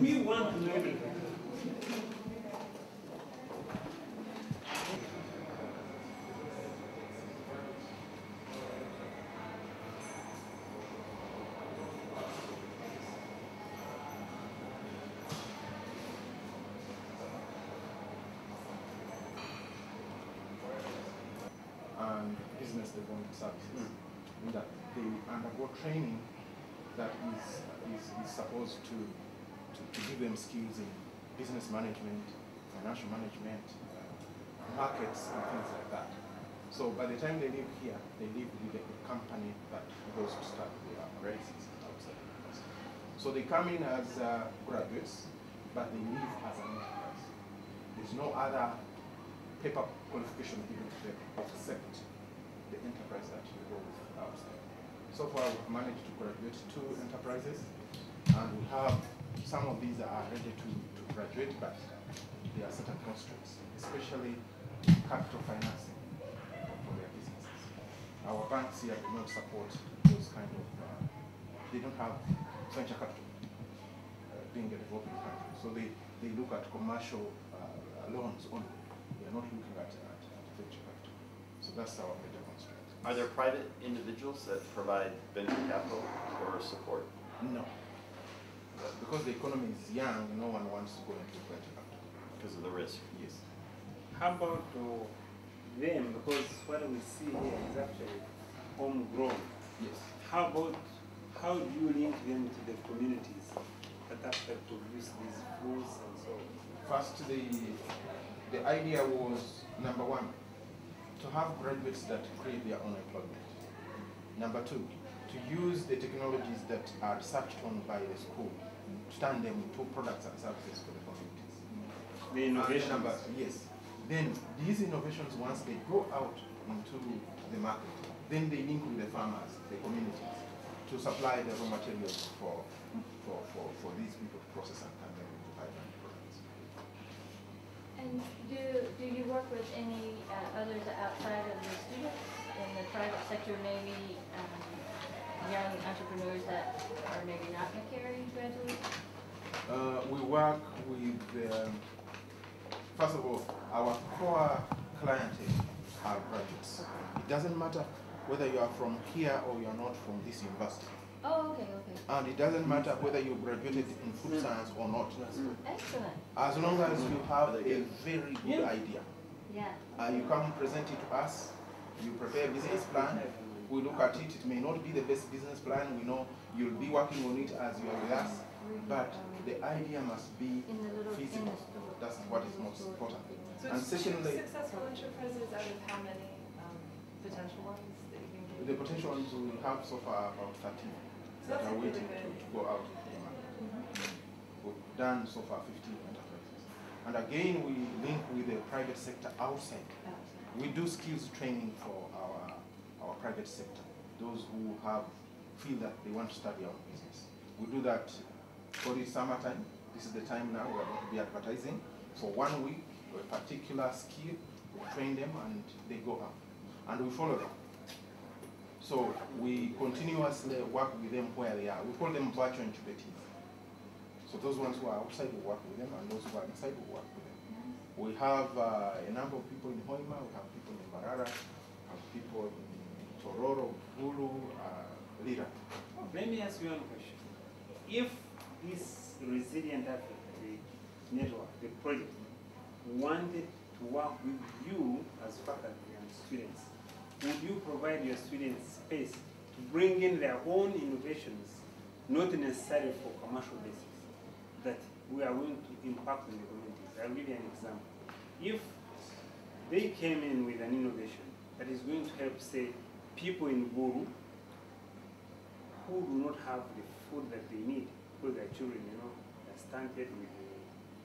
We want to know it. And business development services, in that they undergo training that is supposed to give them skills in business management, financial management, markets, and things like that. So by the time they leave here, they leave with a company that goes to start their operations outside the university. So they come in as graduates, but they leave as an enterprise. There's no other paper qualification given to them except the enterprise that you go with outside. So far, we've managed to graduate 2 enterprises, and we have some of these that are ready to graduate, but there are certain constraints, especially capital financing for their businesses. Our banks here do not support those kind of, they don't have venture capital being a developing country. So they look at commercial loans only. They are not looking at venture capital. So that's our major constraint. Are there private individuals that provide venture capital or support? No. Because the economy is young, no one wants to go into venture capital. Because of the risk? Yes. How about them? Because what we see here is actually homegrown. Yes. How do you link them to the communities that actually produce these foods and so on? First, the idea was, number 1, to have graduates that create their own employment. Number 2, to use the technologies that are researched on by the school to turn them into products and services for the communities. The innovations. Yes. Then these innovations, once they go out into the market, then they link with the farmers, the communities, to supply the raw materials for these people to process and turn them into high-value products. And do you work with any others outside of the students in the private sector, maybe young entrepreneurs that are maybe not Macquarie graduates? We work with, first of all, our core clientele are graduates. It doesn't matter whether you are from here or you are not from this university. Oh, okay, okay. And it doesn't matter whether you graduated in food science or not. Excellent. As long as you have a very good idea. Yeah. You come present it to us, you prepare a business plan, we look at it. It may not be the best business plan, we know you'll be working on it as you are with us, but the idea must be feasible. That's what is most important. So And secondly, successful enterprises out of how many potential ones that you can get? the potential ones we have so far about 13 that are waiting to go out into the market. We've done so far 15 enterprises. And again, we link with the private sector outside. We do skills training for our private sector, those who feel that they want to start their own business. We do that for the summertime. This is the time now we are going to be advertising. For 1 week, a particular skill, we train them and they go out. And we follow them. So we continuously work with them where they are. We call them virtual incubators. So those ones who are outside, we work with them, and those who are inside, we work with them. We have a number of people in Hoima, we have people in Mbarara, we have people in Tororo, Hulu, Lira. Let me ask you one question. If this Resilient Africa, the network, the project, wanted to work with you as faculty and students, would you provide your students space to bring in their own innovations, not necessarily for commercial basis, that we are going to impact on the communities? I'll give you an example. If they came in with an innovation that is going to help, say, people in Guru who do not have the food that they need, because their children, are stunted with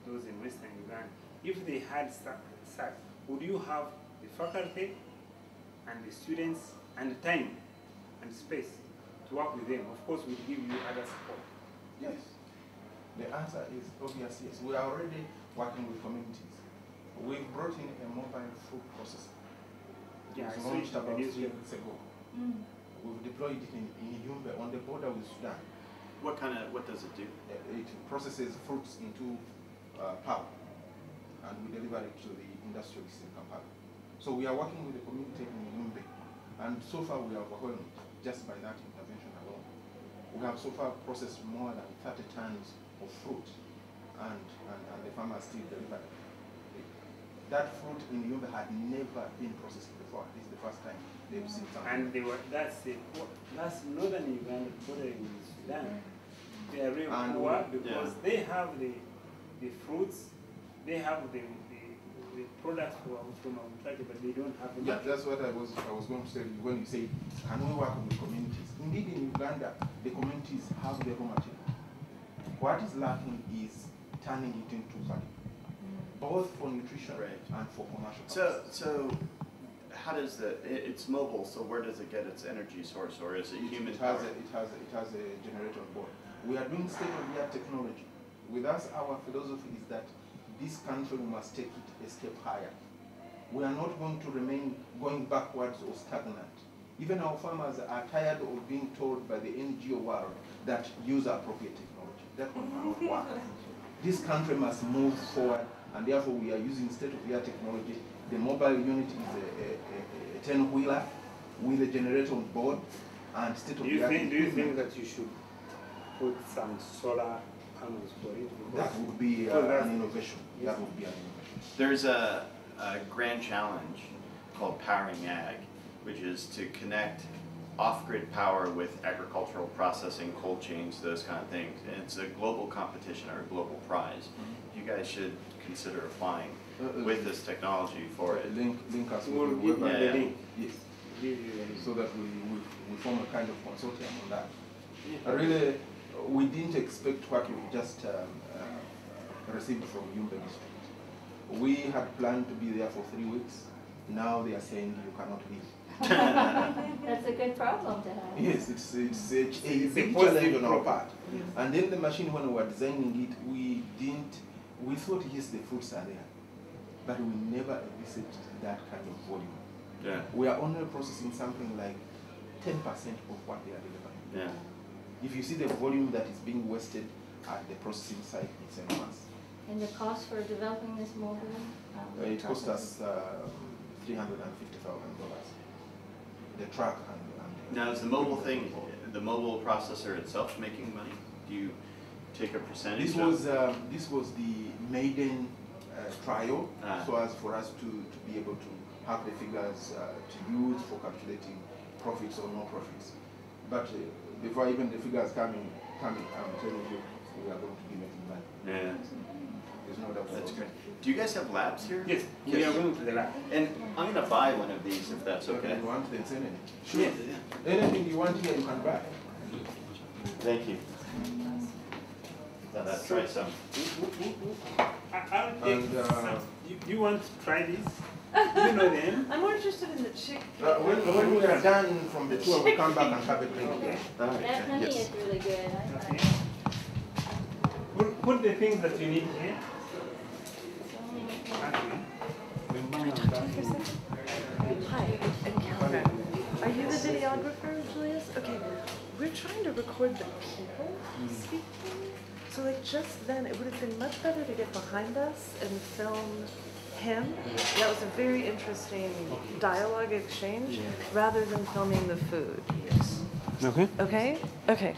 those in Western Uganda, if they had SAC, would you have the faculty and the students and time and space to work with them? Of course, we'll give you other support. Yes. The answer is obvious, yes. We are already working with communities. We've brought in a mobile food processor. Yeah, it was launched about 3 years weeks ago. We've deployed it in Yumbe on the border with Sudan. What does it do? It processes fruits into pulp, and we deliver it to the industrialists in Kampala. So we are working with the community in Yumbe, and so far we are overwhelmed just by that intervention alone. We have so far processed more than 30 tons of fruit, and the farmers still deliver it. That fruit in Yumbe had never been processed before. This is the first time they've seen something. And that's northern Uganda bordering with Sudan. They are really And poor because they have the fruits, they have the products from our country, but they don't have the Yeah, market. that's what I was going to tell you when you say, can we work with communities? Indeed, in Uganda, the communities have the raw material. What is lacking is turning it into value, both for nutrition and for commercial purposes. So how does it's mobile, so where does it get its energy source, or is it human power? It has a generator on board. We are doing state-of-the-art technology. With us, our philosophy is that this country must take it a step higher. We are not going to remain going backwards or stagnant. Even our farmers are tired of being told by the NGO world that use appropriate technology. That will not work. This country must move forward, and therefore we are using state-of-the-art technology. The mobile unit is a 10-wheeler with a generator on board and state-of-the-art Do you think that you should put some solar panels for it? That would be an innovation. That would be an innovation. There's a grand challenge called Powering Ag, which is to connect off-grid power with agricultural processing, cold chains, those kind of things. And it's a global competition or a global prize. You guys should consider applying with this technology for it. Link us We'll with give the you web. the link. Yes. Give you the link. So that we form a kind of consortium on that. Really, we didn't expect what we just received from Yumbe District. We had planned to be there for 3 weeks. Now they are saying you cannot leave. That's a good problem to have. Yes, it's a positive challenge on our problem. part. And then the machine, when we were designing it, we thought yes, the fruits are there, but we never envisaged that kind of volume. Yeah. We are only processing something like 10% of what they are delivering. Yeah. If you see the volume that is being wasted at the processing site, it's enormous. And the cost for developing this mobile? It cost process? us $350,000. The truck and Now, is the mobile thing, the mobile processor itself making money? Do you take a percentage? this was the maiden trial, so as for us to be able to have the figures to use for calculating profits or no profits. But before even the figures coming, I'm telling you, we are going to be making money. Yeah. There's no doubt. That's about great. it. Do you guys have labs here? Yes, we are going to the lab. And I'm gonna buy one of these if that's okay. If you want, then send it. Yes. Anything you want here, you can buy. Thank you. Let's try some. I'll take And, some. You want to try this? You know them? I'm more interested in the chick. When we are done from the tour, we'll come back and have a drink. Okay. That honey Yes. is really good. Okay. Put the things that you need here. Actually, Hi, I'm Calvin. Are you the videographer, Julius? Okay, we're trying to record the people speaking. So like just then, it would have been much better to get behind us and film him. That was a very interesting dialogue exchange rather than filming the food. Okay. Okay? Okay.